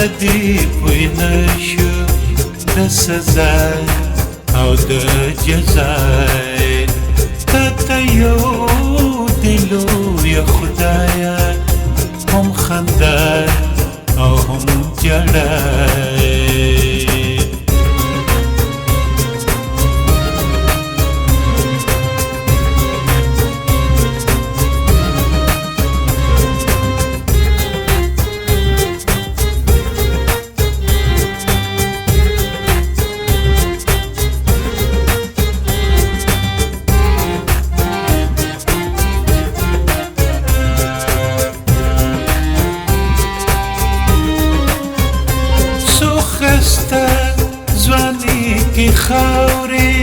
دی پوی نشو د سزا او د جزای تا یو دلو یا خدایا هم خنده او هم جړای ځواني کې خاورې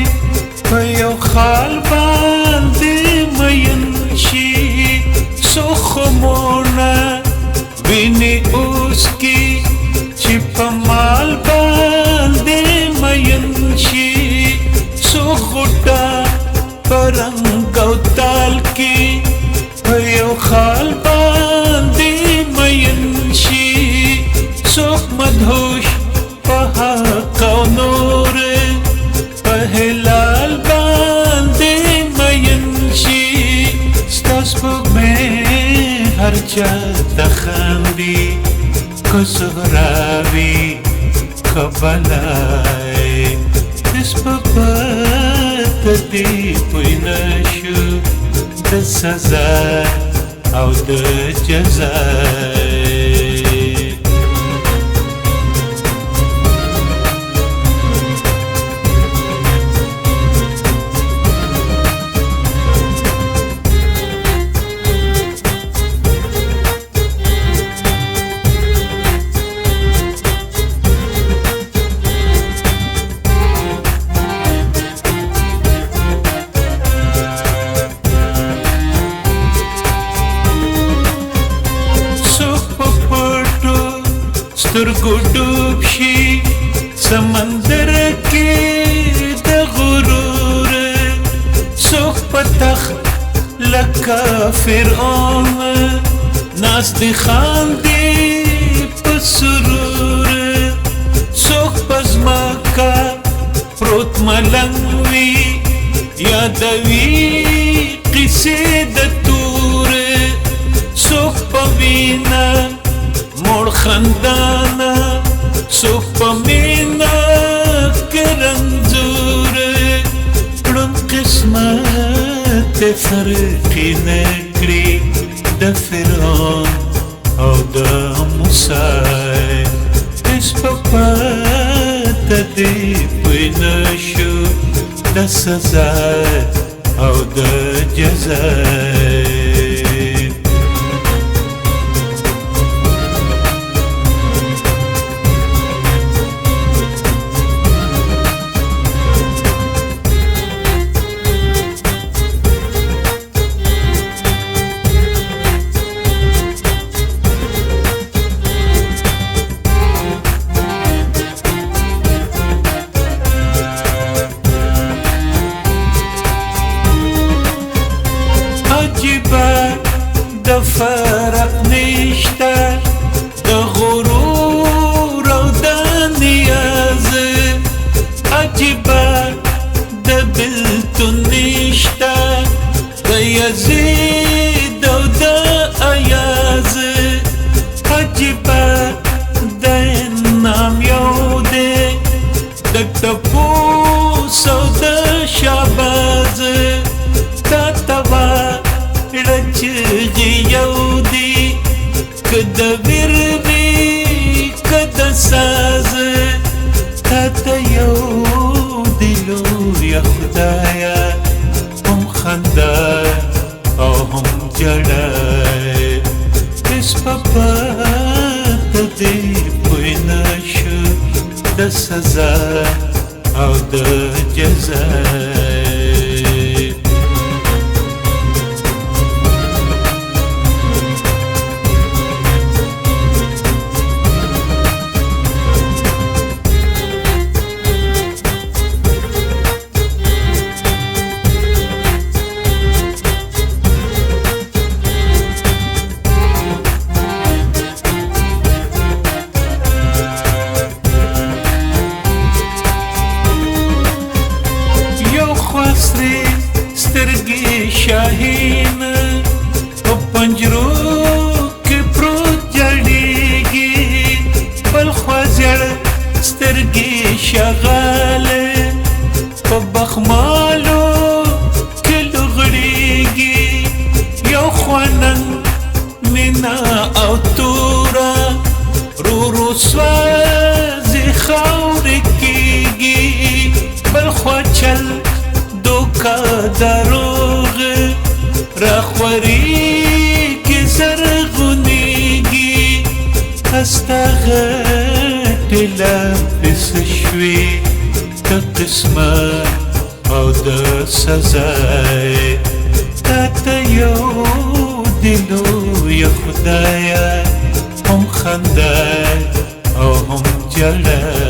په یو خال باندې مین شي څو خمونه ویني اوس کې چې په مال باندې مین شي څو غوټه په رنګ او تال کې په یو خال باندې مین شي څوک مدهوش حق او نور په هلال باندې مین شي ستا سپوږمۍ هر چا ته خاندي که زغرا وي که بلای نسبت ته دې پوی نشو د سزا او د جزای سترګو ډوب شي سمندر کې د غرور څوک په تخت لکه فرعون ناست خاندي په سرور څوک په ځمکه پروت ملنګ وي یادوي قصې د تور څوک په وینه مور خندانا څوک په مینا کې رنځور کړم قسمت فرقې نه کړي د فرعون او د موسی نسبت دې پوی نشو د سزا او د جزای د فرق نشته د غرور او د نیاز عجیبه د بلتون نشته د یزید او د ایاز عجیبه د انعام یو دی د ټپوس او د شهباز تا توا رچغي یو دی که د ویر وي که د ساز تا ته یو دلو یا خدایا هم خنده او هم جړای نسبت دې پوی نشو د سزا او د جزای خوانن مینا او تورا رو سوازی خاورې کېږي بل خوا چل دوکا دروغ راخوریږي زرغونېږي هستا غټې لمبې څه شوې د قسمت او د سزای تاته یو دی لویه خدایه هم خندا او هم جړا